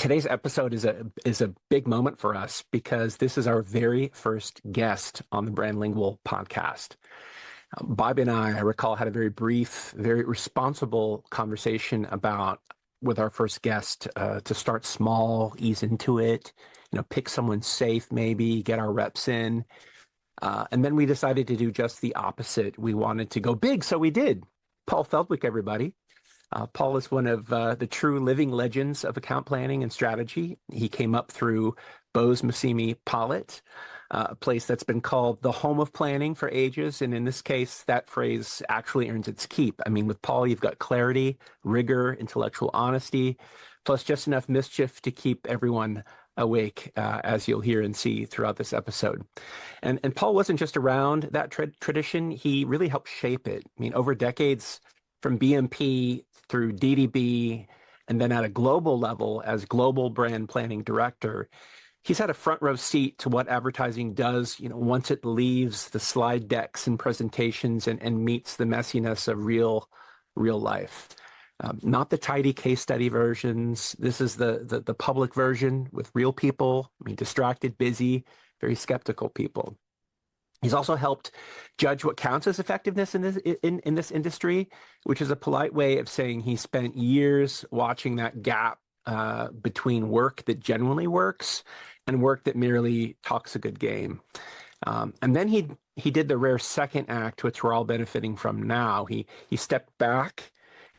Today's episode is a big moment for us because this is our very first guest on the brandLingual podcast. Bobby and I recall, had a very brief, very responsible conversation with our first guest to start small, ease into it, pick someone safe, maybe get our reps in. And then we decided to do just the opposite. We wanted to go big, so we did. Paul Feldwick, everybody. Paul is one of the true living legends of account planning and strategy. He came up through 𝗪𝗵𝘁 𝗪𝗂𝗋𝗄, a place that's been called the home of planning for ages. And in this case, that phrase actually earns its keep. I mean, with Paul, you've got clarity, rigor, intellectual honesty, plus just enough mischief to keep everyone awake, as you'll hear and see throughout this episode. And Paul wasn't just around that tradition. He really helped shape it. I mean, over decades, from BMP through DDB, and then at a global level as global brand planning director, he's had a front row seat to what advertising does, once it leaves the slide decks and presentations and meets the messiness of real life. Not the tidy case study versions. This is the public version with real people, distracted, busy, very skeptical people. He's also helped judge what counts as effectiveness in this industry, which is a polite way of saying he spent years watching that gap between work that genuinely works and work that merely talks a good game. And then he did the rare second act, which we're all benefiting from now. He stepped back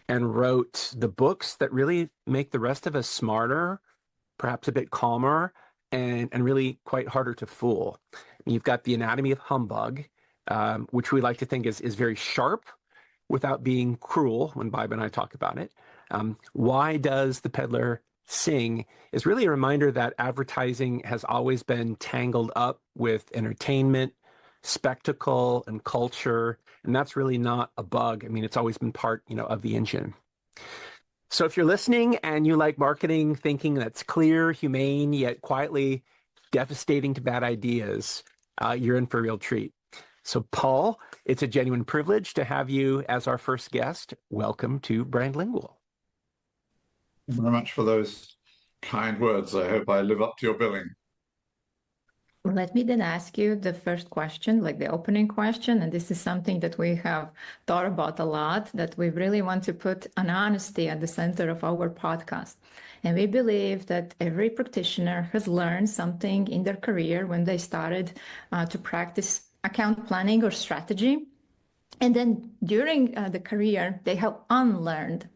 and wrote the books that really make the rest of us smarter, perhaps a bit calmer, and really quite harder to fool. You've got The Anatomy of Humbug, which we like to think is very sharp without being cruel when Bobby and I talk about it. Why Does the Peddler Sing is really a reminder that advertising has always been tangled up with entertainment, spectacle, and culture, and that's really not a bug. I mean, it's always been part, of the engine. So if you're listening and you like marketing thinking that's clear, humane, yet quietly devastating to bad ideas, you're in for a real treat. So Paul, it's a genuine privilege to have you as our first guest. Welcome to brandLingual. Thank you very much for those kind words. I hope I live up to your billing. Let me then ask you the first question, like the opening question, and this is something that we have thought about a lot, that we really want to put an honesty at the center of our podcast. And we believe that every practitioner has learned something in their career when they started to practice account planning or strategy. And then during the career, they have unlearned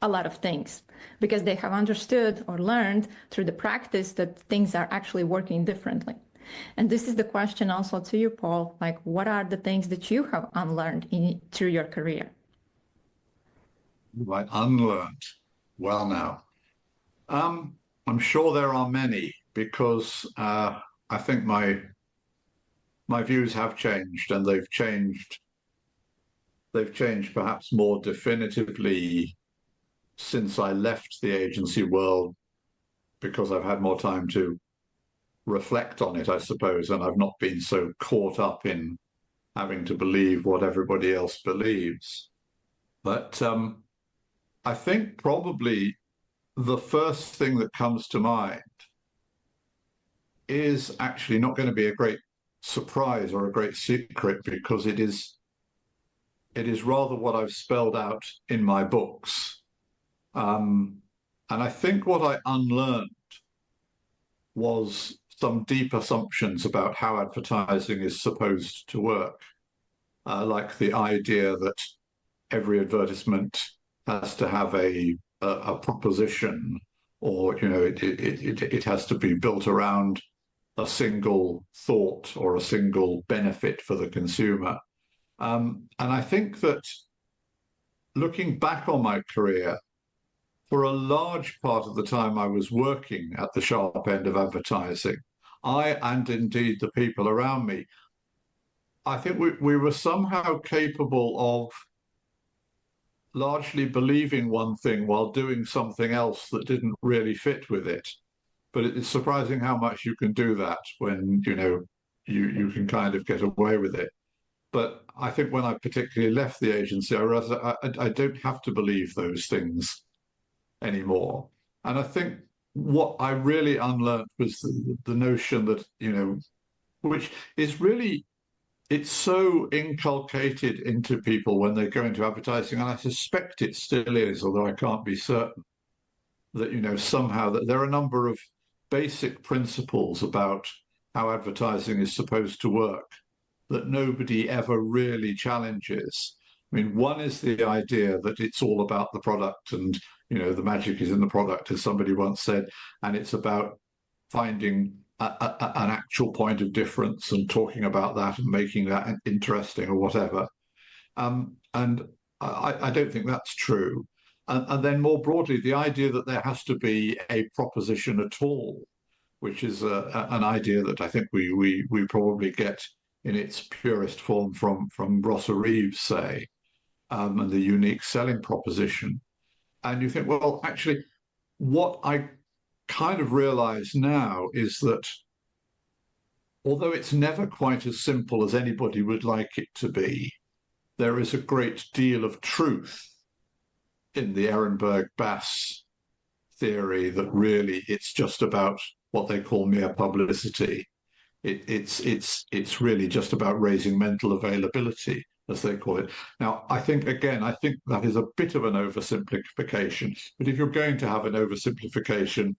a lot of things because they have understood or learned through the practice that things are actually working differently. And this is the question also to you, Paul, like what are the things that you have unlearned through your career? Right, unlearned. Well, now, I'm sure there are many because I think my views have changed, and they've changed perhaps more definitively since I left the agency world because I've had more time to reflect on it, I suppose, and I've not been so caught up in having to believe what everybody else believes. But I think probably the first thing that comes to mind is actually not going to be a great surprise or a great secret because it is rather what I've spelled out in my books. And I think what I unlearned was some deep assumptions about how advertising is supposed to work, like the idea that every advertisement has to have a proposition, or it has to be built around a single thought or a single benefit for the consumer. And I think that looking back on my career, for a large part of the time I was working at the sharp end of advertising, I, and indeed the people around me, I think we were somehow capable of largely believing one thing while doing something else that didn't really fit with it. But it's surprising how much you can do that when, you can kind of get away with it. But I think when I particularly left the agency, I realized I don't have to believe those things anymore. And I think what I really unlearned was the notion that, which is really, it's so inculcated into people when they go into advertising, and I suspect it still is, although I can't be certain, that, somehow that there are a number of basic principles about how advertising is supposed to work that nobody ever really challenges. I mean, one is the idea that it's all about the product and, the magic is in the product, as somebody once said, and it's about finding an actual point of difference and talking about that and making that interesting or whatever. And I don't think that's true. And then more broadly, the idea that there has to be a proposition at all, which is an idea that I think we probably get in its purest form from 𝗂𝗪𝗂𝗏𝗂𝗋, say, and the unique selling proposition. And you think, well, actually, what I kind of realize now is that although it's never quite as simple as anybody would like it to be, there is a great deal of truth in the 𝗪𝗵𝘂𝗹 theory that really it's just about what they call mere publicity. It's really just about raising mental availability, as they call it. Now, I think that is a bit of an oversimplification, but if you're going to have an oversimplification,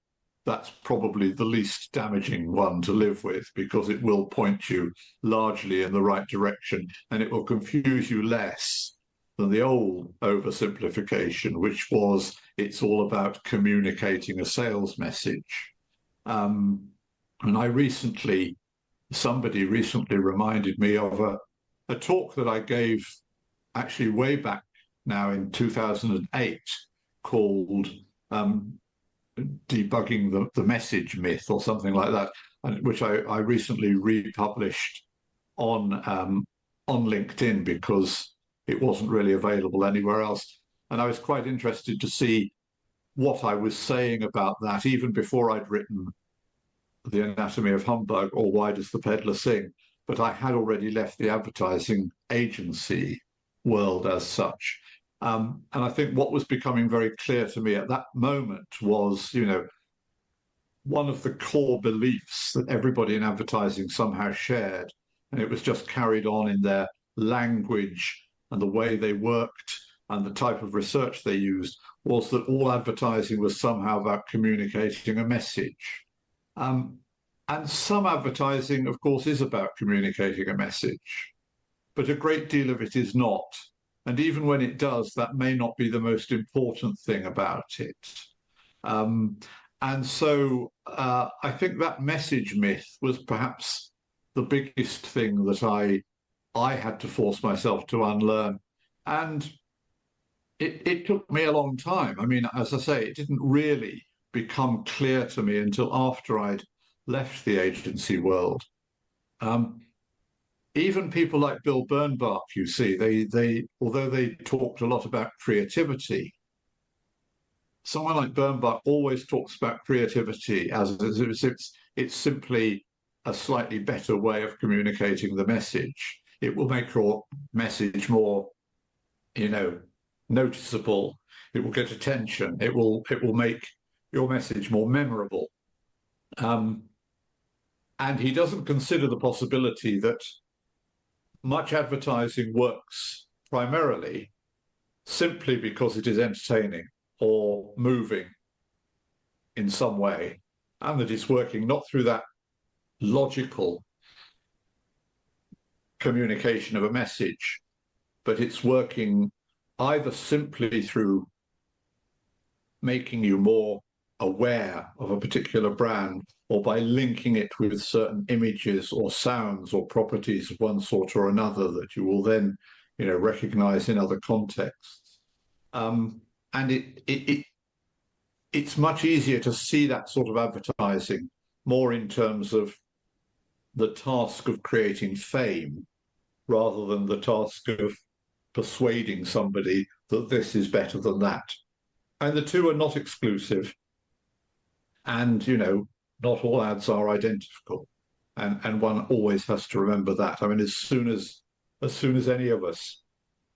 that's probably the least damaging one to live with, because it will point you largely in the right direction and it will confuse you less than the old oversimplification, which was it's all about communicating a sales message. And somebody recently reminded me of a talk that I gave actually way back now in 2008 called Debugging the Message Myth or something like that, which I recently republished on LinkedIn because it wasn't really available anywhere else. And I was quite interested to see what I was saying about that, even before I'd written The Anatomy of Humbug or Why Does the Peddler Sing? But I had already left the advertising agency world as such. And I think what was becoming very clear to me at that moment was, one of the core beliefs that everybody in advertising somehow shared, and it was just carried on in their language and the way they worked and the type of research they used, was that all advertising was somehow about communicating a message. And some advertising, of course, is about communicating a message, but a great deal of it is not. And even when it does, that may not be the most important thing about it. And so I think that message myth was perhaps the biggest thing that I had to force myself to unlearn. And it took me a long time. I mean, as I say, it didn't really become clear to me until after I'd left the agency world. Even people like Bill Bernbach, you see, they although they talked a lot about creativity, someone like Bernbach always talks about creativity as it's simply a slightly better way of communicating the message. It will make your message more, noticeable. It will get attention. It will make your message more memorable. And he doesn't consider the possibility that much advertising works primarily simply because it is entertaining or moving in some way, and that it's working not through that logical communication of a message, but it's working either simply through making you more aware of a particular brand, or by linking it with certain images or sounds or properties of one sort or another that you will then, recognize in other contexts. And it's much easier to see that sort of advertising more in terms of the task of creating fame rather than the task of persuading somebody that this is better than that. And the two are not exclusive. And, not all ads are identical. And one always has to remember that. I mean, as soon as any of us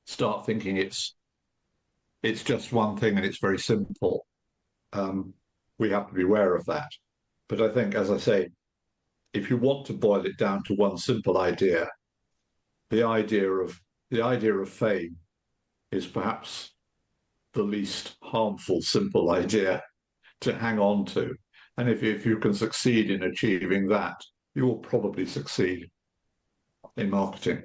start thinking it's just one thing and it's very simple, we have to be aware of that. But I think, as I say, if you want to boil it down to one simple idea, the idea of fame is perhaps the least harmful simple idea to hang on to. And if you can succeed in achieving that, you will probably succeed in marketing.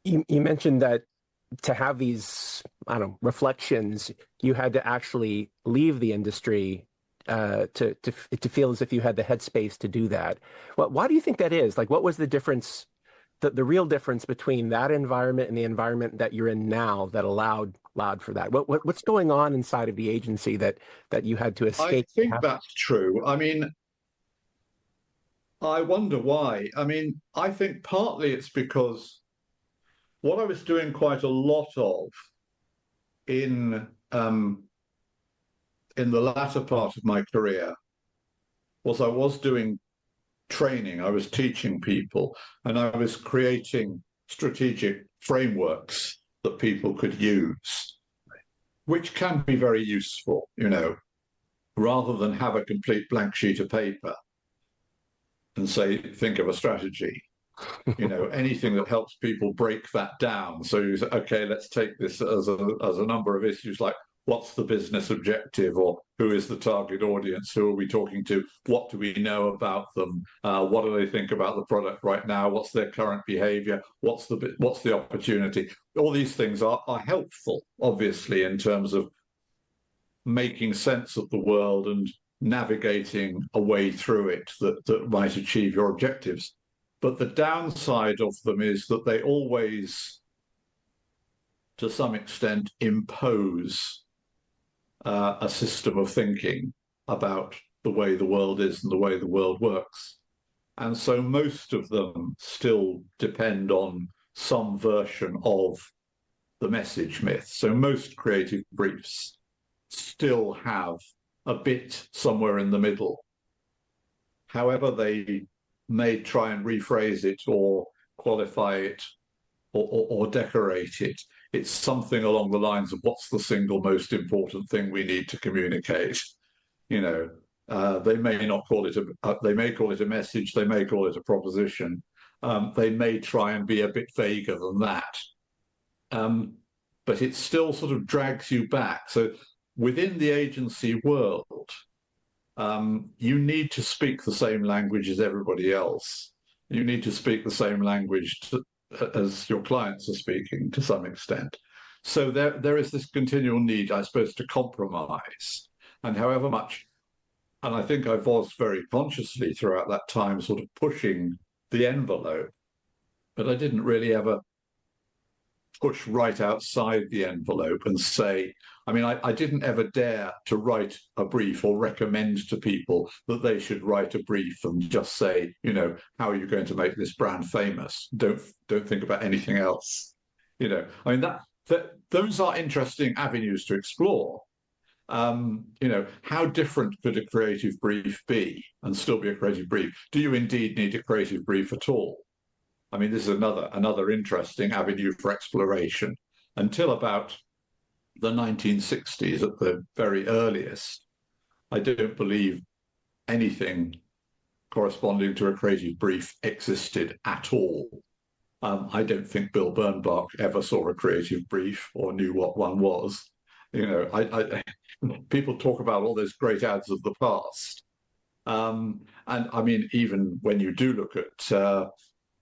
You mentioned that to have these, I don't know, reflections, you had to actually leave the industry to feel as if you had the headspace to do that. Why do you think that is? Like, what was the difference, the real difference between that environment and the environment that you're in now that allowed for that? What's going on inside of the agency that you had to escape? I think that's true. I mean, I wonder why. I mean, I think partly it's because what I was doing quite a lot of in the latter part of my career was I was doing training, I was teaching people, and I was creating strategic frameworks that people could use, which can be very useful, rather than have a complete blank sheet of paper and say, think of a strategy. Anything that helps people break that down. So you say, okay, let's take this as a number of issues like what's the business objective, or who is the target audience, who are we talking to, what do we know about them, what do they think about the product right now, what's their current behavior, what's the opportunity. All these things are helpful, obviously, in terms of making sense of the world and navigating a way through it that might achieve your objectives. But the downside of them is that they always, to some extent, impose a system of thinking about the way the world is and the way the world works. And so most of them still depend on some version of the message myth. So most creative briefs still have a bit somewhere in the middle. However, they may try and rephrase it or qualify it or decorate it. It's something along the lines of what's the single most important thing we need to communicate. They may not call it they may call it a message, they may call it a proposition. They may try and be a bit vaguer than that. But it still sort of drags you back. So within the agency world, you need to speak the same language as everybody else. You need to speak the same language as your clients are speaking to some extent. So there is this continual need, I suppose, to compromise. And however much, and I think I was very consciously throughout that time sort of pushing the envelope, but I didn't really ever push right outside the envelope and say, I didn't ever dare to write a brief or recommend to people that they should write a brief and just say, how are you going to make this brand famous? Don't think about anything else. Those are interesting avenues to explore. How different could a creative brief be and still be a creative brief? Do you indeed need a creative brief at all? This is another interesting avenue for exploration. Until about the 1960s, at the very earliest, I don't believe anything corresponding to a creative brief existed at all. I don't think Bill Bernbach ever saw a creative brief or knew what one was. People talk about all those great ads of the past. Even when you do look at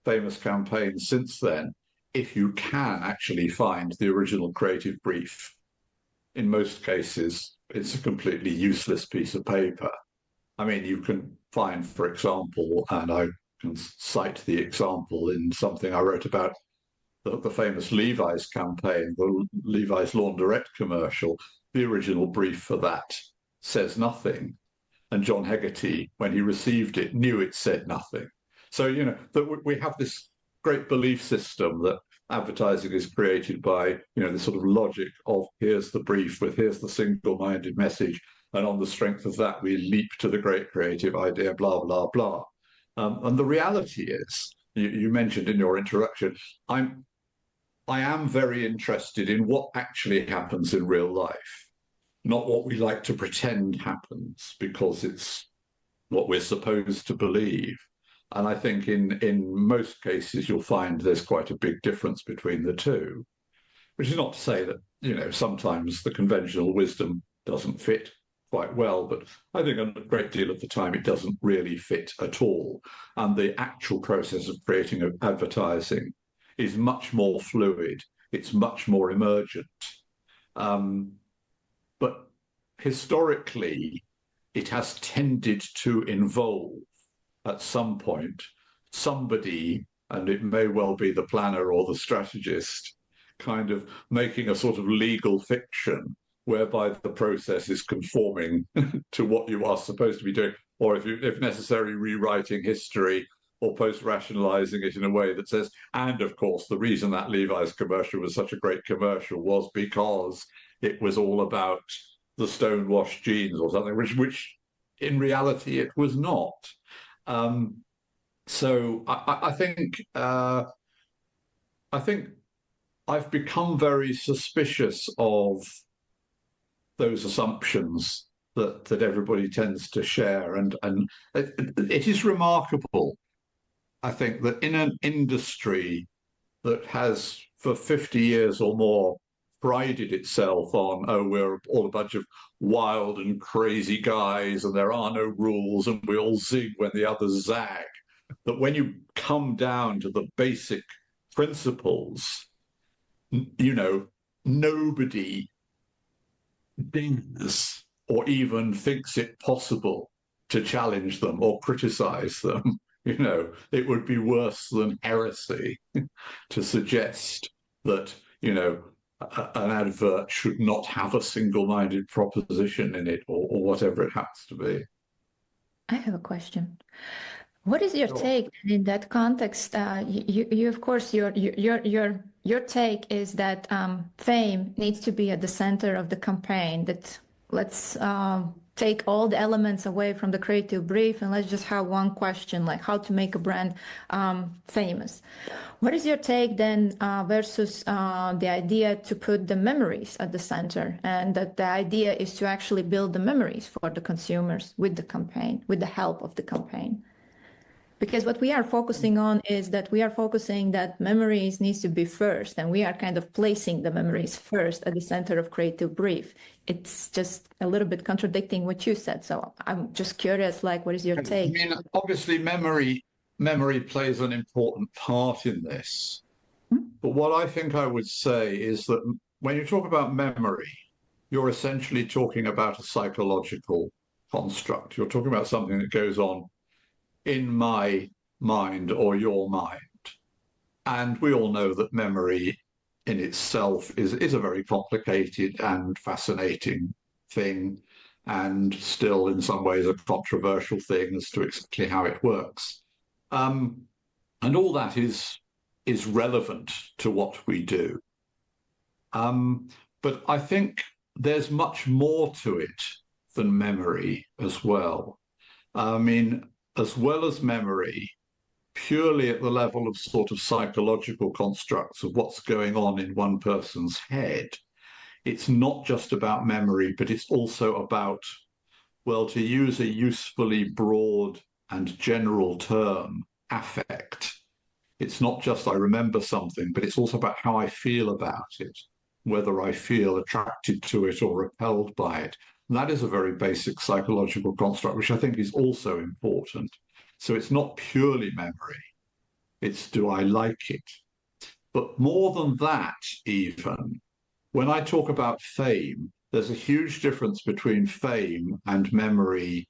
famous campaigns since then, if you can actually find the original creative brief, in most cases, it's a completely useless piece of paper. You can find, for example, and I can cite the example in something I wrote about the famous Levi's campaign, the Levi's Laundrette commercial. The original brief for that says nothing. And John Hegarty, when he received it, knew it said nothing. So, that we have this great belief system that advertising is created by, the sort of logic of here's the brief with here's the single-minded message, and on the strength of that, we leap to the great creative idea, blah, blah, blah. And the reality is, you mentioned in your introduction, I am very interested in what actually happens in real life. not what we like to pretend happens, because it's what we're supposed to believe. And I think in most cases, you'll find there's quite a big difference between the two, which is not to say that, you know, sometimes the conventional wisdom doesn't fit quite well, but I think a great deal of the time it doesn't really fit at all. And the actual process of creating advertising is much more fluid. It's much more emergent. But historically, it has tended to involve, at some point, somebody, and it may well be the planner or the strategist, kind of making a sort of legal fiction whereby the process is conforming to what you are supposed to be doing, or if necessary, rewriting history or post-rationalizing it in a way that says, and of course, the reason that Levi's commercial was such a great commercial was because it was all about the stonewashed jeans or something, which in reality it was not. So I think I've become very suspicious of those assumptions that everybody tends to share, and it is remarkable, I think, that in an industry that has for 50 years or more prided itself on, oh, we're all a bunch of wild and crazy guys and there are no rules and we all zig when the others zag, that when you come down to the basic principles, you know, nobody dares or even thinks it possible to challenge them or criticize them. You know, it would be worse than heresy to suggest that, you know, an advert should not have a single-minded proposition in it, or whatever it happens to be. I have a question. What is your take in that context? You of course, your take is that fame needs to be at the center of the campaign. That let's take all the elements away from the creative brief and let's just have one question, like how to make a brand famous. What is your take then versus the idea to put the memories at the center, and that the idea is to actually build the memories for the consumers with the campaign, with the help of the campaign? Because what we are focusing on is that we are focusing that memories needs to be first, and we are kind of placing the memories first at the center of creative brief. It's just a little bit contradicting what you said. So I'm just curious, like, what is your take? I mean, obviously memory plays an important part in this. But what I think I would say is that when you talk about memory, you're essentially talking about a psychological construct. You're talking about something that goes on in my mind or your mind. And we all know that memory in itself is a very complicated and fascinating thing, and still in some ways a controversial thing as to exactly how it works. And all that is relevant to what we do. But I think there's much more to it than memory as well. I mean, as well as memory, purely at the level of sort of psychological constructs of what's going on in one person's head, it's not just about memory, but it's also about, well, to use a usefully broad and general term, affect. It's not just I remember something, but it's also about how I feel about it, whether I feel attracted to it or repelled by it. And that is a very basic psychological construct, which I think is also important. So it's not purely memory, it's do I like it? But more than that, even, when I talk about fame, there's a huge difference between fame and memory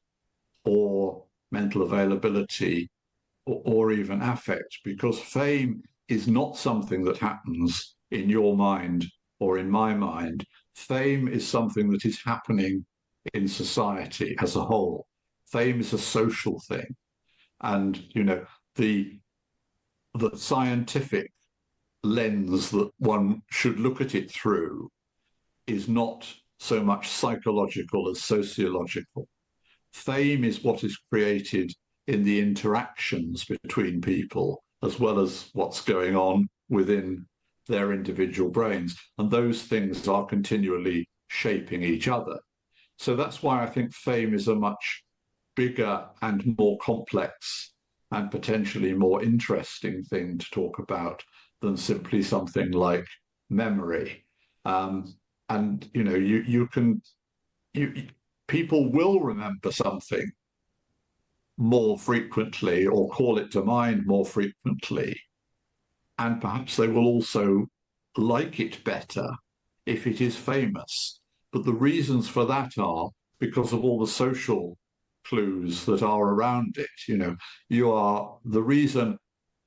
or mental availability or even affect, because fame is not something that happens in your mind or in my mind. Fame is something that is happening in society as a whole. Fame is a social thing. And, you know, the scientific lens that one should look at it through is not so much psychological as sociological. Fame is what is created in the interactions between people, as well as what's going on within their individual brains. And those things are continually shaping each other. So that's why I think fame is a much bigger and more complex and potentially more interesting thing to talk about than simply something like memory. And you know, people will remember something more frequently or call it to mind more frequently, and perhaps they will also like it better if it is famous. But the reasons for that are because of all the social clues that are around it. You know, you are the reason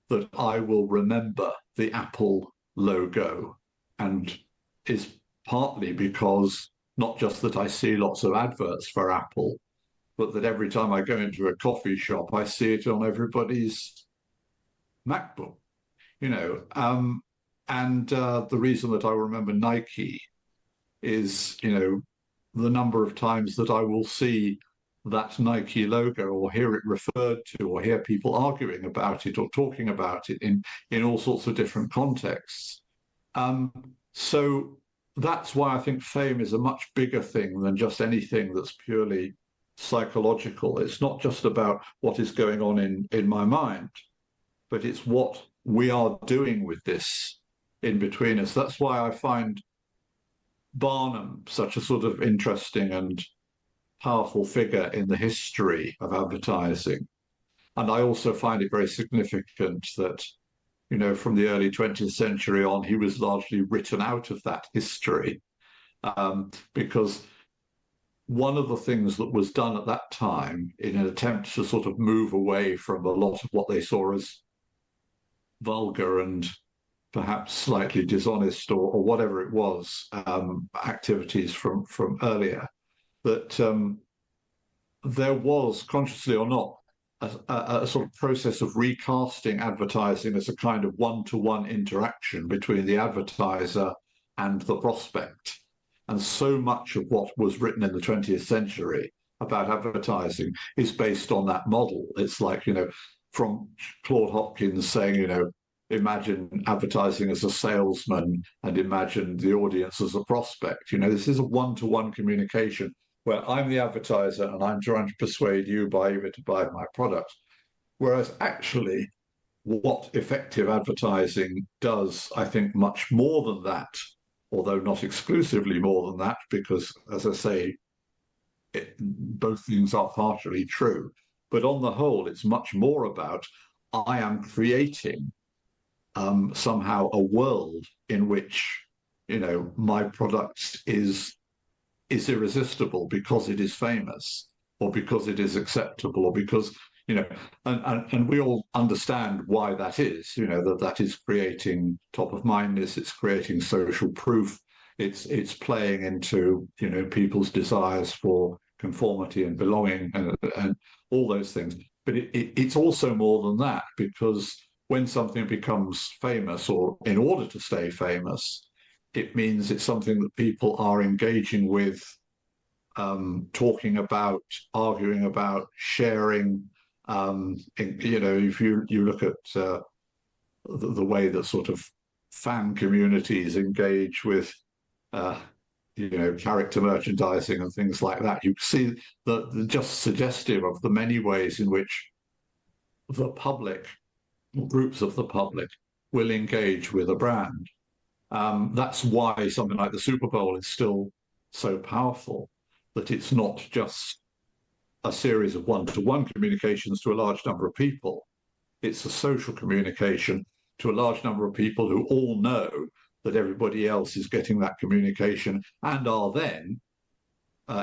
that I will remember the Apple logo, and is partly because not just that I see lots of adverts for Apple, but that every time I go into a coffee shop, I see it on everybody's MacBook, you know. And the reason that I remember Nike is, you know, the number of times that I will see that Nike logo or hear it referred to or hear people arguing about it or talking about it in all sorts of different contexts. So that's why I think fame is a much bigger thing than just anything that's purely psychological. It's not just about what is going on in my mind, but it's what we are doing with this in between us. That's why I find Barnum such a sort of interesting and powerful figure in the history of advertising. And I also find it very significant that, you know, from the early 20th century on, he was largely written out of that history, because one of the things that was done at that time in an attempt to sort of move away from a lot of what they saw as vulgar and perhaps slightly dishonest or whatever it was, activities from earlier, that there was, consciously or not, a sort of process of recasting advertising as a kind of one-to-one interaction between the advertiser and the prospect. And so much of what was written in the 20th century about advertising is based on that model. It's like, you know, from Claude Hopkins saying, you know, imagine advertising as a salesman and imagine the audience as a prospect. You know, this is a one-to-one communication where I'm the advertiser and I'm trying to persuade you to buy my product. Whereas actually, what effective advertising does, I think, much more than that, although not exclusively more than that, because, as I say, both things are partially true. But on the whole, it's much more about I am creating somehow a world in which, you know, my product is irresistible because it is famous or because it is acceptable or because, you know, and we all understand why that is, you know, that is creating top of mindness, it's creating social proof, it's playing into, you know, people's desires for conformity and belonging and all those things. But it's also more than that, because when something becomes famous, or in order to stay famous, it means it's something that people are engaging with, talking about, arguing about, sharing. You know, if you look at the way that sort of fan communities engage with, you know, character merchandising and things like that, you see the just suggestive of the many ways in which the public, groups of the public, will engage with a brand. That's why something like the Super Bowl is still so powerful, that it's not just a series of one-to-one communications to a large number of people. It's a social communication to a large number of people who all know that everybody else is getting that communication and are then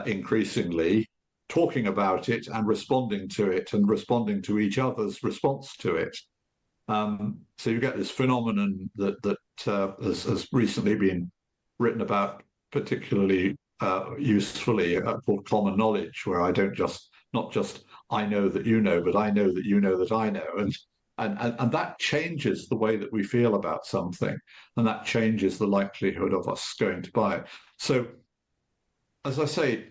increasingly talking about it and responding to it and responding to each other's response to it. So you get this phenomenon that has recently been written about particularly usefully, called common knowledge, where I don't not just I know that you know, but I know that you know that I know, and that changes the way that we feel about something, and that changes the likelihood of us going to buy it. So, as I say,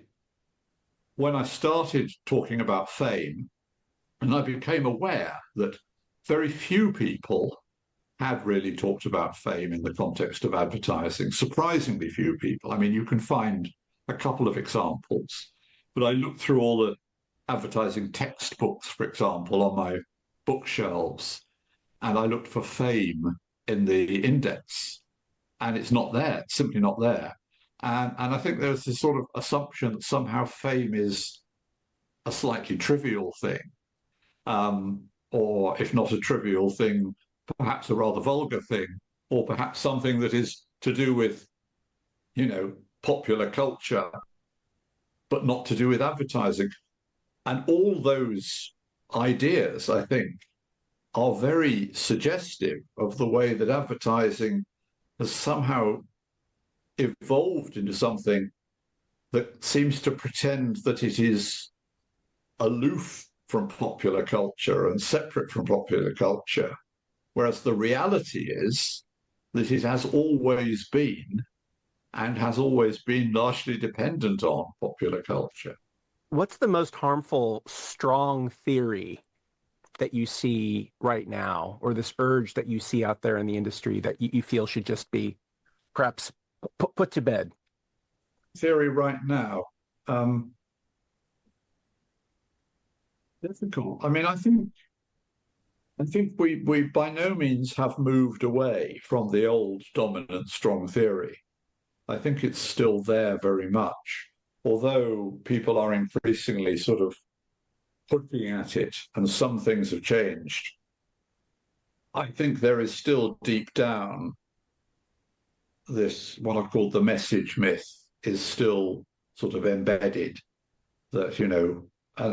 when I started talking about fame, and I became aware that very few people had really talked about fame in the context of advertising. Surprisingly few people. I mean, you can find a couple of examples, but I looked through all the advertising textbooks, for example, on my bookshelves, and I looked for fame in the index, and it's not there. It's simply not there. And I think there's this sort of assumption that somehow fame is a slightly trivial thing, or if not a trivial thing, perhaps a rather vulgar thing, or perhaps something that is to do with, popular culture, but not to do with advertising. And all those ideas, I think, are very suggestive of the way that advertising has somehow evolved into something that seems to pretend that it is aloof from popular culture and separate from popular culture, whereas the reality is that it has always been and has always been largely dependent on popular culture. What's the most harmful, strong theory that you see right now, or this urge that you see out there in the industry that you feel should just be perhaps put to bed? Theory right now, difficult. I mean, I think we by no means have moved away from the old dominant strong theory. I think it's still there very much, although people are increasingly sort of looking at it and some things have changed. I think there is still deep down this, what I've called the message myth, is still sort of embedded, that, an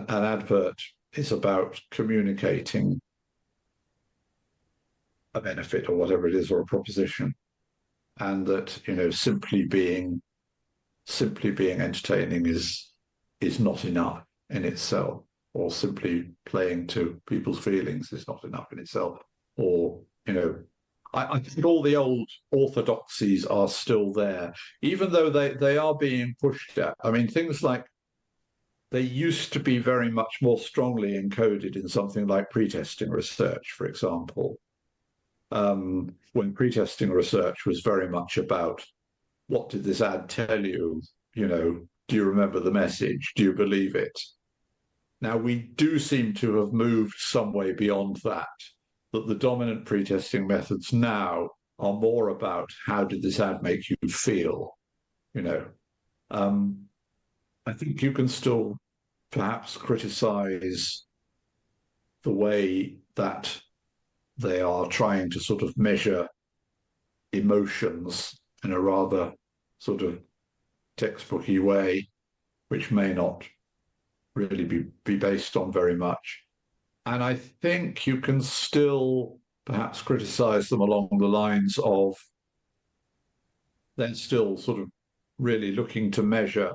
advert is about communicating a benefit or whatever it is, or a proposition, and that, simply being entertaining is not enough in itself, or simply playing to people's feelings is not enough in itself, or, I think all the old orthodoxies are still there, even though they are being pushed at. I mean, things like, they used to be very much more strongly encoded in something like pretesting research, for example, when pretesting research was very much about, what did this ad tell you? Do you remember the message? Do you believe it? Now, we do seem to have moved some way beyond that the dominant pretesting methods now are more about, how did this ad make you feel? I think you can still perhaps criticize the way that they are trying to sort of measure emotions in a rather sort of textbooky way, which may not really be based on very much. And I think you can still perhaps criticize them along the lines of, they're still sort of really looking to measure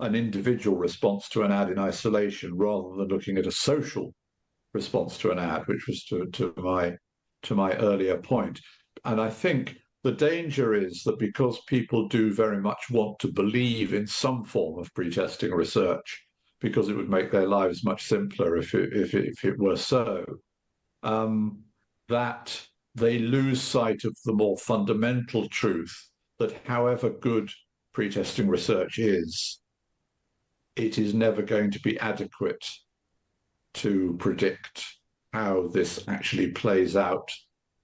an individual response to an ad in isolation, rather than looking at a social response to an ad, which was to my earlier point. And I think the danger is that, because people do very much want to believe in some form of pretesting research, because it would make their lives much simpler if it were so, that they lose sight of the more fundamental truth that, however good pretesting research is, it is never going to be adequate to predict how this actually plays out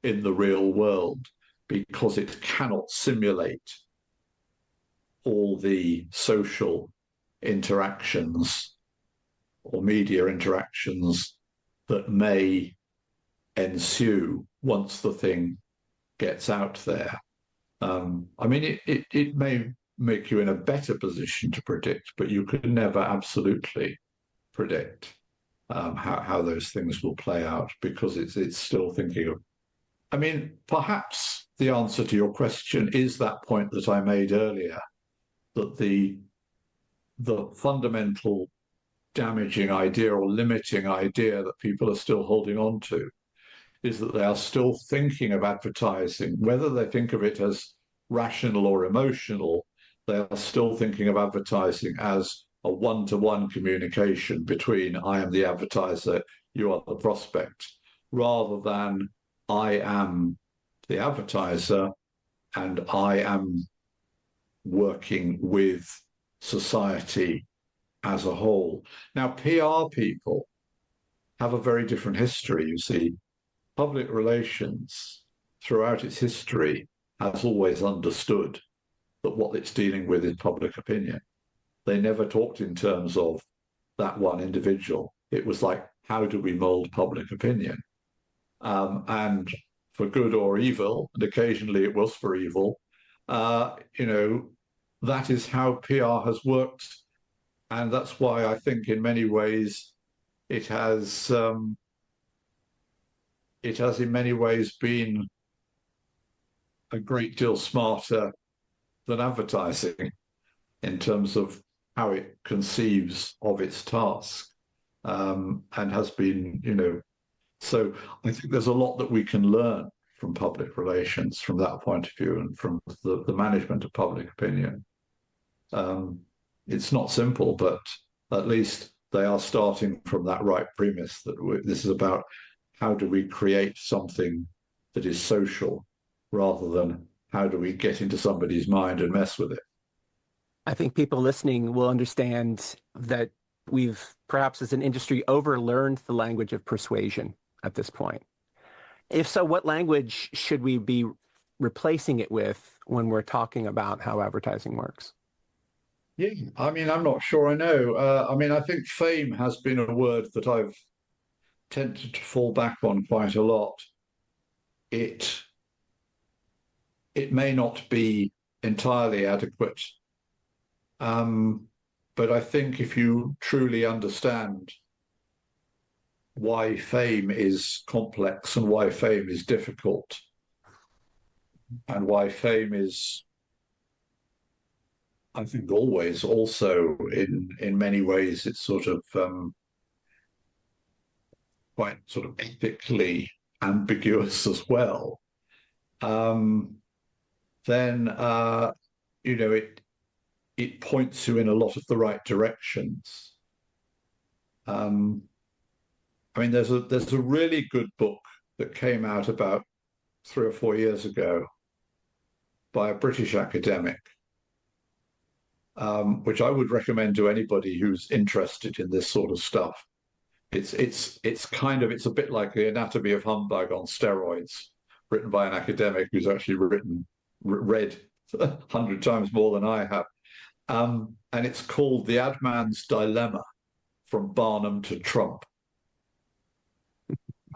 in the real world, because it cannot simulate all the social interactions or media interactions that may ensue once the thing gets out there. I mean, it may make you in a better position to predict, but you could never absolutely predict how those things will play out, because it's still thinking of. I mean, perhaps the answer to your question is that point that I made earlier, that the fundamental damaging idea or limiting idea that people are still holding on to is that they are still thinking of advertising, whether they think of it as rational or emotional, they are still thinking of advertising as a one-to-one communication between, I am the advertiser, you are the prospect, rather than I am the advertiser and I am working with society as a whole. Now, PR people have a very different history. You see, public relations throughout its history has always understood that what it's dealing with is public opinion. They never talked in terms of that one individual. It was like, how do we mold public opinion? And for good or evil, and occasionally it was for evil, that is how PR has worked. And that's why I think in many ways it has in many ways been a great deal smarter than advertising in terms of how it conceives of its task, and has been, so I think there's a lot that we can learn from public relations from that point of view and from the management of public opinion. It's not simple, but at least they are starting from that right premise that this is about how do we create something that is social rather than how do we get into somebody's mind and mess with it. I think people listening will understand that we've perhaps as an industry overlearned the language of persuasion at this point. If so, what language should we be replacing it with when we're talking about how advertising works? Yeah, I mean, I'm not sure I know. I think fame has been a word that I've tended to fall back on quite a lot. It may not be entirely adequate, but I think if you truly understand why fame is complex and why fame is difficult and why fame is, I think, always also in many ways it's sort of quite sort of ethically ambiguous as well, then it points you in a lot of the right directions. There's a really good book that came out about 3 or 4 years ago by a British academic, which I would recommend to anybody who's interested in this sort of stuff. It's a bit like the Anatomy of Humbug on steroids, written by an academic who's actually read 100 times more than I have. And it's called The Ad Man's Dilemma, From Barnum to Trump.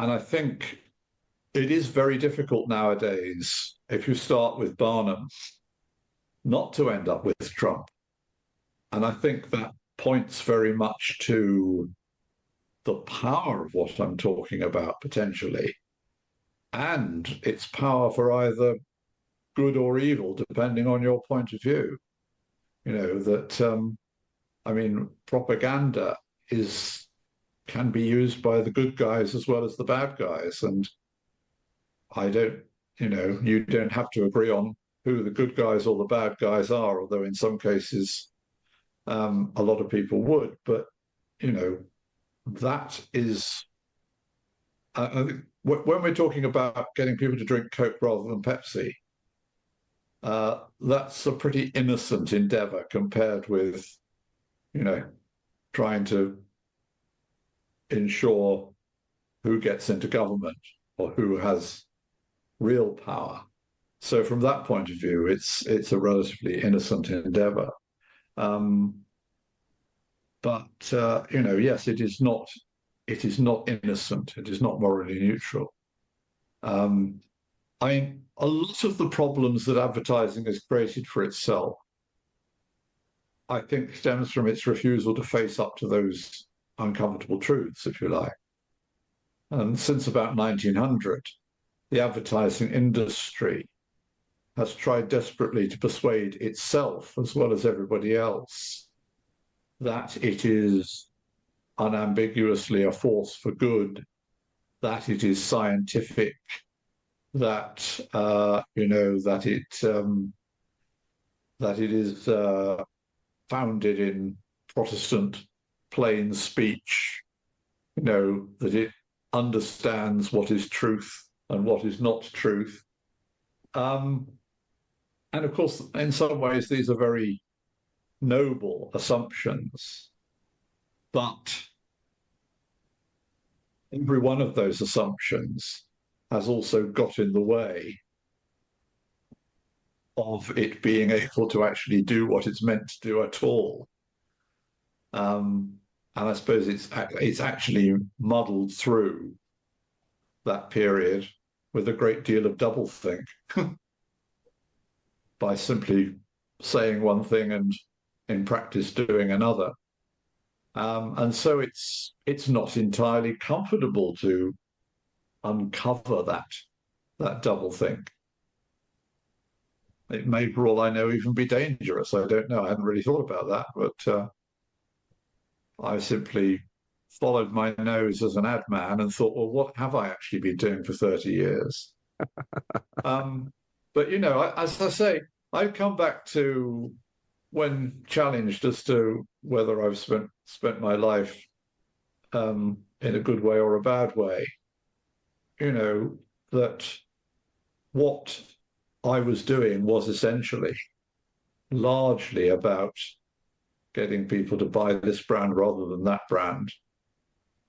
And I think it is very difficult nowadays, if you start with Barnum, not to end up with Trump. And I think that points very much to the power of what I'm talking about potentially, and its power for either good or evil, depending on your point of view. Propaganda can be used by the good guys as well as the bad guys. And you don't have to agree on who the good guys or the bad guys are, although in some cases a lot of people would. But, that is, I think when we're talking about getting people to drink Coke rather than Pepsi, that's a pretty innocent endeavor compared with, trying to ensure who gets into government or who has real power. So from that point of view, it's a relatively innocent endeavor. Yes, it is not innocent. It is not morally neutral. A lot of the problems that advertising has created for itself, I think, stems from its refusal to face up to those uncomfortable truths, if you like. And since about 1900, the advertising industry has tried desperately to persuade itself, as well as everybody else, that it is unambiguously a force for good, that it is scientific, that it is founded in Protestant plain speech, that it understands what is truth and what is not truth. And of course, in some ways, these are very noble assumptions, but every one of those assumptions has also got in the way of it being able to actually do what it's meant to do at all. And I suppose it's actually muddled through that period with a great deal of doublethink by simply saying one thing and in practice doing another. And so it's not entirely comfortable to uncover that doublethink. It may, for all I know, even be dangerous. I don't know. I hadn't really thought about that, but I simply followed my nose as an ad man and thought, well, what have I actually been doing for 30 years? But, you know, as I say, I come back to when challenged as to whether I've spent my life in a good way or a bad way, you know, that what I was doing was essentially largely about getting people to buy this brand rather than that brand.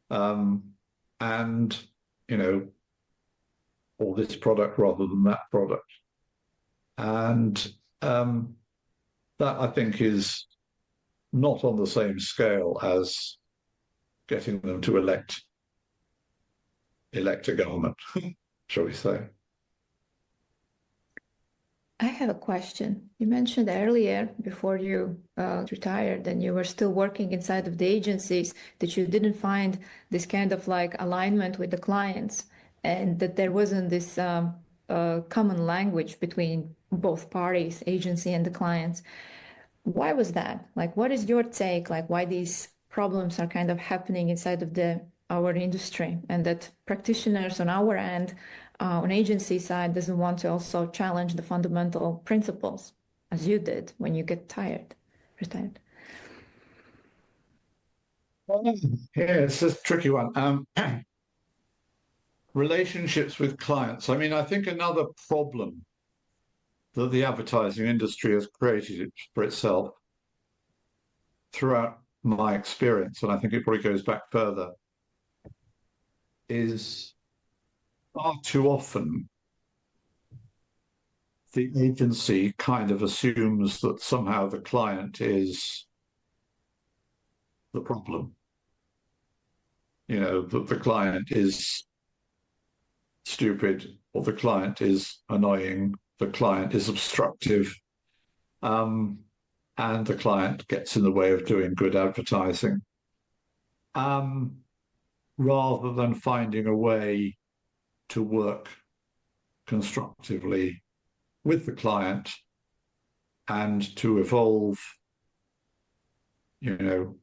And, you know, or this product rather than that product. And that, I think, is not on the same scale as getting them to elect a government, shall we say. I have a question. You mentioned earlier, before you retired and you were still working inside of the agencies, that you didn't find this kind of like alignment with the clients, and that there wasn't this common language between both parties, agency and the clients. Why was that? Like, what is your take? Like, why these problems are kind of happening inside of our industry, and that practitioners on our end, on agency side, doesn't want to also challenge the fundamental principles, as you did when you get retired. Yeah, it's a tricky one. Relationships with clients. I mean, I think another problem that the advertising industry has created for itself throughout my experience, and I think it probably goes back further, is far too often the agency kind of assumes that somehow the client is the problem. You know, that the client is stupid, or the client is annoying, the client is obstructive, and the client gets in the way of doing good advertising, rather than finding a way to work constructively with the client and to evolve, you know,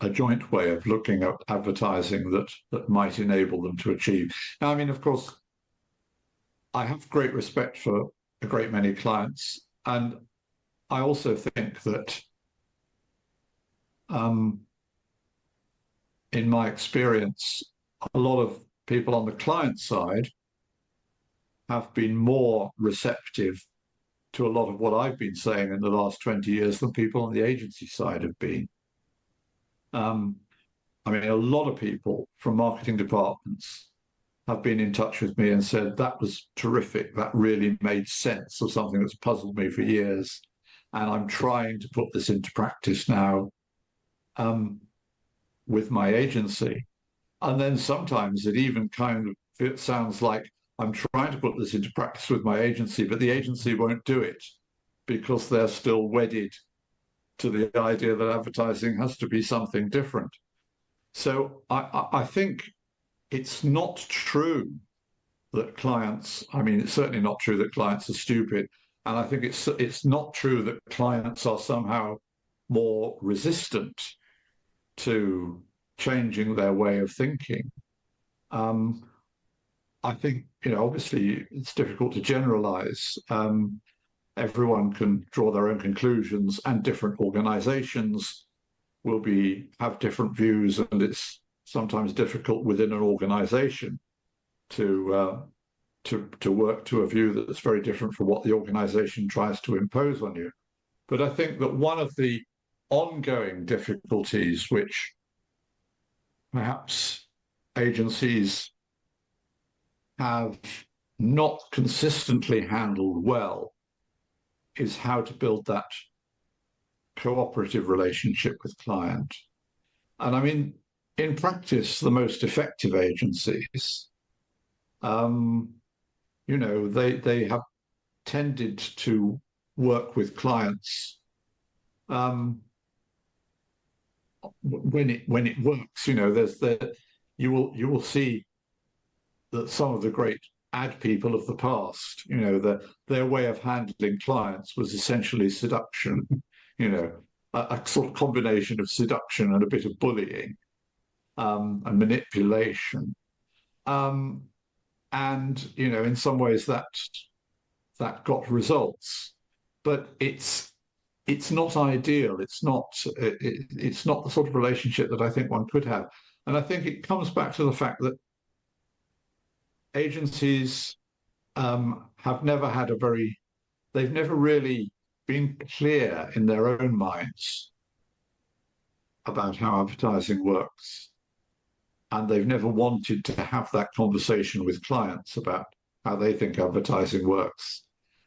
a joint way of looking at advertising that might enable them to achieve. Now, I mean, of course, I have great respect for a great many clients, and I also think that in my experience, a lot of people on the client side have been more receptive to a lot of what I've been saying in the last 20 years than people on the agency side have been. I mean, a lot of people from marketing departments have been in touch with me and said, that was terrific. That really made sense of something that's puzzled me for years. And I'm trying to put this into practice now with my agency. And then sometimes it even kind of sounds like I'm trying to put this into practice with my agency, but the agency won't do it because they're still wedded to the idea that advertising has to be something different. So I think it's not true that clients, I mean, it's certainly not true that clients are stupid. And I think it's not true that clients are somehow more resistant to changing their way of thinking. I think, you know, obviously it's difficult to generalize. Everyone can draw their own conclusions, and different organizations will have different views, and it's sometimes difficult within an organization to work to a view that's very different from what the organization tries to impose on you. But I think that one of the ongoing difficulties which perhaps agencies have not consistently handled well is how to build that cooperative relationship with client. And I mean, in practice, the most effective agencies, they have tended to work with clients when it works. You will see that some of the great ad people of the past, their way of handling clients was essentially seduction, a sort of combination of seduction and a bit of bullying and manipulation. In some ways that got results, but it's not ideal. It's not the sort of relationship that I think one could have. And I think it comes back to the fact that agencies have never had they've never really been clear in their own minds about how advertising works. And they've never wanted to have that conversation with clients about how they think advertising works.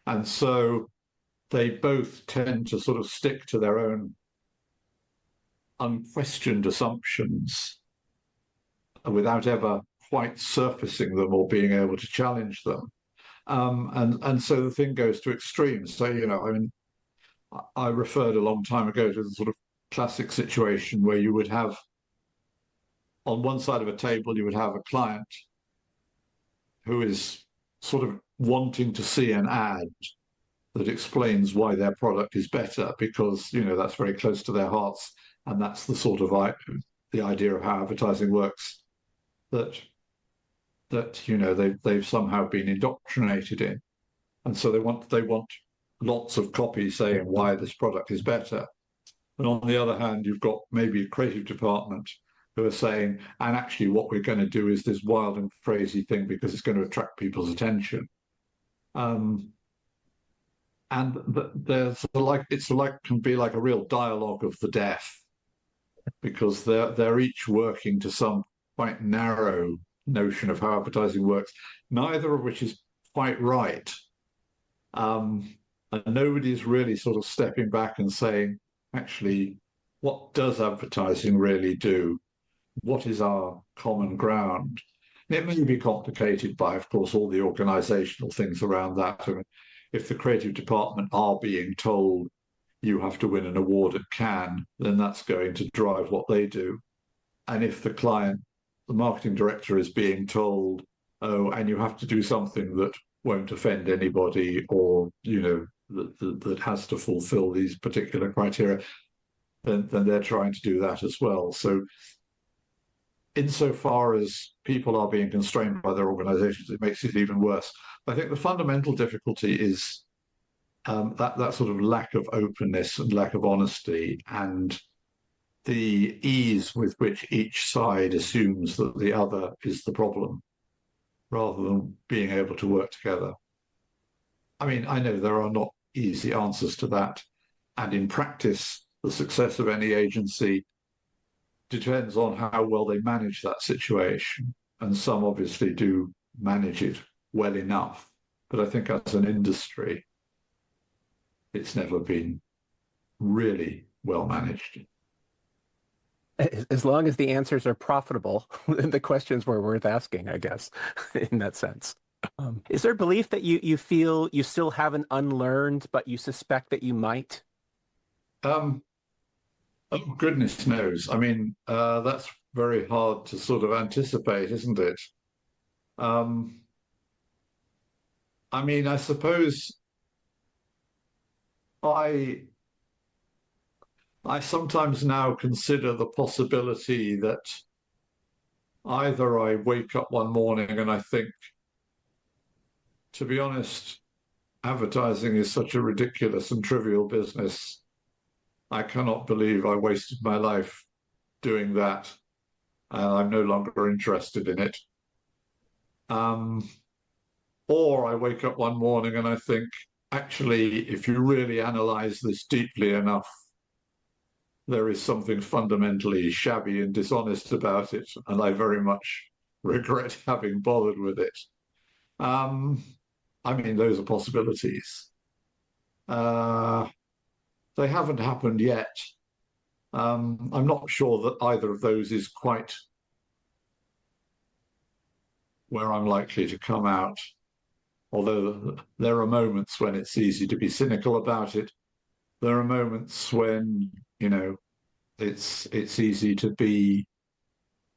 And so they both tend to sort of stick to their own unquestioned assumptions without ever quite surfacing them or being able to challenge them. And so the thing goes to extremes. So, I referred a long time ago to the sort of classic situation where you would have, on one side of a table, you would have a client who is sort of wanting to see an ad that explains why their product is better because, that's very close to their hearts. And that's the sort of the idea of how advertising works that they've somehow been indoctrinated in. And so they want lots of copy saying why this product is better. And on the other hand, you've got maybe a creative department who are saying, and actually what we're going to do is this wild and crazy thing because it's going to attract people's attention. And can be like a real dialogue of the deaf, because they're each working to some quite narrow notion of how advertising works, neither of which is quite right. And nobody's really sort of stepping back and saying, actually, what does advertising really do? What is our common ground? And it may be complicated by, of course, all the organizational things around that. I mean, if the creative department are being told you have to win an award at Cannes, then that's going to drive what they do. And if the client, the marketing director, is being told, oh, and you have to do something that won't offend anybody, or that has to fulfill these particular criteria, then they're trying to do that as well. So insofar as people are being constrained by their organizations, it makes it even worse. I think the fundamental difficulty is that sort of lack of openness and lack of honesty, and the ease with which each side assumes that the other is the problem, rather than being able to work together. I mean, I know there are not easy answers to that. And in practice, the success of any agency depends on how well they manage that situation. And some obviously do manage it well enough. But I think as an industry, it's never been really well managed. As long as the answers are profitable, the questions were worth asking, I guess, in that sense. Is there a belief that you feel you still haven't unlearned, but you suspect that you might? Oh, goodness knows. I mean, that's very hard to sort of anticipate, isn't it? I mean, I suppose I sometimes now consider the possibility that either I wake up one morning and I think, to be honest, advertising is such a ridiculous and trivial business. I cannot believe I wasted my life doing that, and I'm no longer interested in it. Or I wake up one morning and I think, actually, if you really analyze this deeply enough, there is something fundamentally shabby and dishonest about it, and I very much regret having bothered with it. I mean, those are possibilities. They haven't happened yet. I'm not sure that either of those is quite where I'm likely to come out, although there are moments when it's easy to be cynical about it. There are moments when, you know, it's easy to be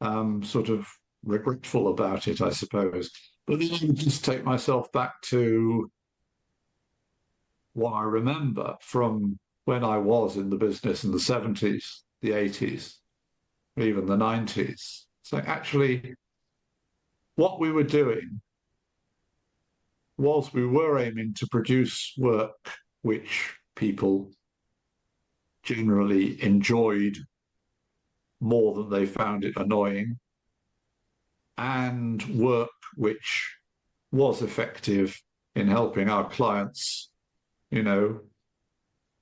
sort of regretful about it, I suppose. But then I just take myself back to what I remember from when I was in the business in the 70s, the 80s, even the 90s. So actually, what we were doing was we were aiming to produce work which people generally enjoyed more than they found it annoying, and work which was effective in helping our clients, you know,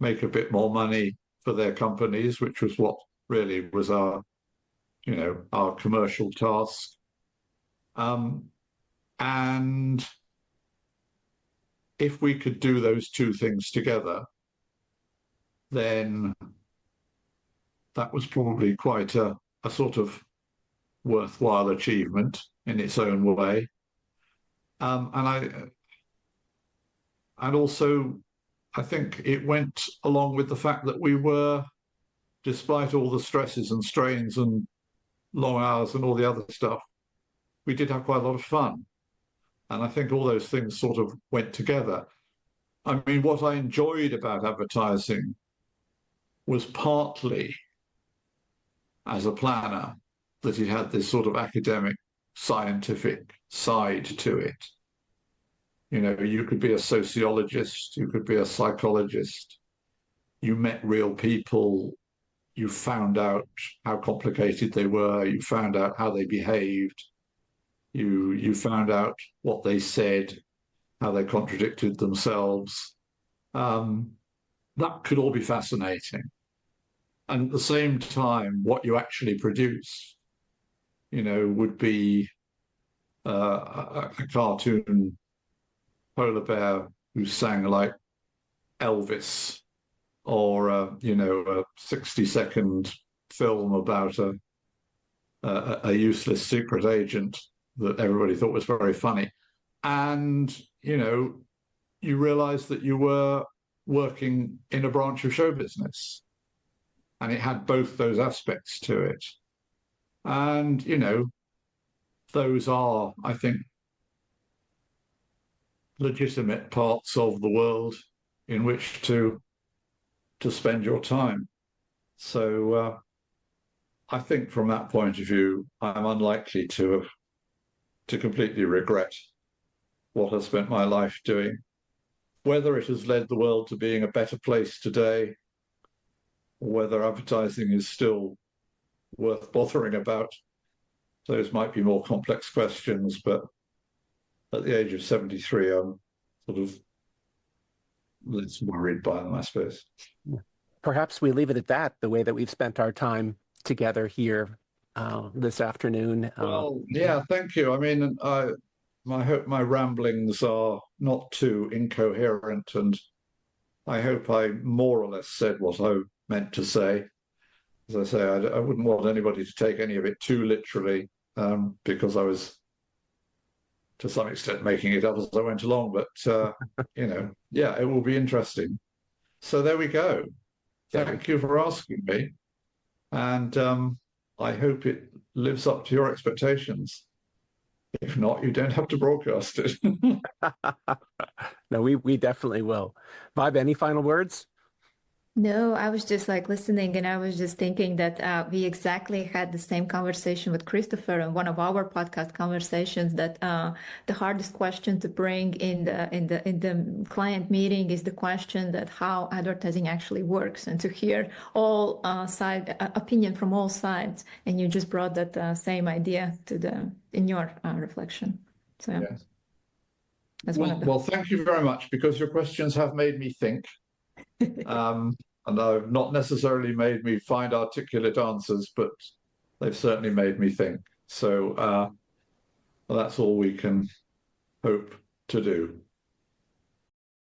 make a bit more money for their companies, which was what really was our, you know, our commercial task. And if we could do those two things together, then that was probably quite a sort of worthwhile achievement in its own way. And also, I think it went along with the fact that we were, despite all the stresses and strains and long hours and all the other stuff, we did have quite a lot of fun. And I think all those things sort of went together. I mean, what I enjoyed about advertising was partly, as a planner, that it had this sort of academic, scientific side to it. You know, you could be a sociologist, you could be a psychologist, you met real people, you found out how complicated they were, you found out how they behaved, you found out what they said, how they contradicted themselves. That could all be fascinating. And at the same time, what you actually produce, you know, would be a cartoon polar bear who sang like Elvis, or you know, a 60-second film about a useless secret agent that everybody thought was very funny. And, you know, you realize that you were working in a branch of show business, and it had both those aspects to it. And, you know, those are, I think, legitimate parts of the world in which to spend your time. So I think from that point of view, I'm unlikely to completely regret what I spent my life doing. Whether it has led the world to being a better place today, or whether advertising is still worth bothering about, those might be more complex questions, but at the age of 73, I'm sort of less worried by them, I suppose. Perhaps we leave it at that, the way that we've spent our time together here this afternoon. Well, yeah, thank you. I mean, I hope my ramblings are not too incoherent, and I hope I more or less said what I meant to say. As I say, I wouldn't want anybody to take any of it too literally, because I was, to some extent, making it up as I went along. But, you know, yeah, it will be interesting. So there we go. Thank you for asking me. And I hope it lives up to your expectations. If not, you don't have to broadcast it. No, we definitely will. Vibe, any final words? No, I was just like listening, and I was just thinking that we exactly had the same conversation with Christopher in one of our podcast conversations, that the hardest question to bring in the client meeting is the question that how advertising actually works, and to hear all opinion from all sides. And you just brought that same idea to in your reflection. So Yes. that's one of the. Well, thank you very much, because your questions have made me think. And they've not necessarily made me find articulate answers, but they've certainly made me think. So well, that's all we can hope to do.